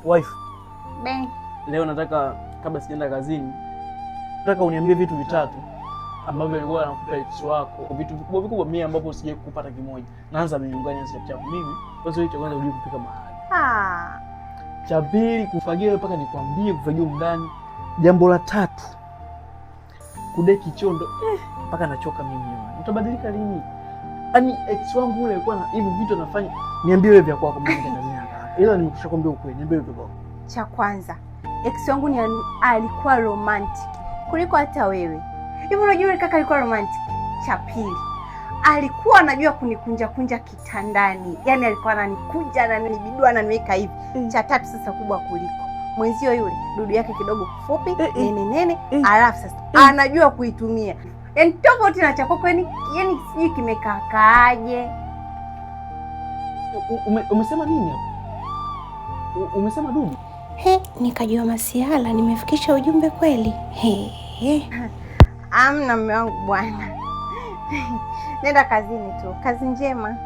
Wife. Ben. Leo nataka kabla sijaenda kazini, nataka uniambie vitu vitatu ambavyo alikuwa anakupa ex wako. Vitu vikubwa vikubwa mimi ambapo sijawahi kupata kimoja. Naanza mimi ngani chap. Mimi kwanza hicho kwanza ujue kupika mahali. Cha pili kufagia wewe mpaka nikwambie kufagia ndani. Jambo la tatu kudeki chondo mpaka nachoka mimi jamani. Utabadilika lini? Yaani ex wangu ule alikuwa na hivi vitu anafanya. Niambie wewe vya kwako mimi kazini haraka. Ila nimekushakwambia ukweli, niambie wewe vya kwako. Cha kwanza, ex wangu alikuwa romantic kuliko hata wewe. Hivi unajua yule kaka alikuwa romantic. Cha pili, alikuwa anajua kunikunja kunja kitandani. Yaani alikuwa ananikunja na ananibidua na niweka hivi. Cha tatu sasa kubwa kuliko mwenzio yule, dudu yake kidogo fupi, nene, alafu sasa anajua kuitumia. Yaani tofauti na cha kwako, yaani sijui kimekakaaje. Umesema nini hapo? Umesema dudu? Nikajua masiala, nimefikisha ujumbe kweli. Amna mume wangu bwana. Nenda kazini tu. Kazi njema.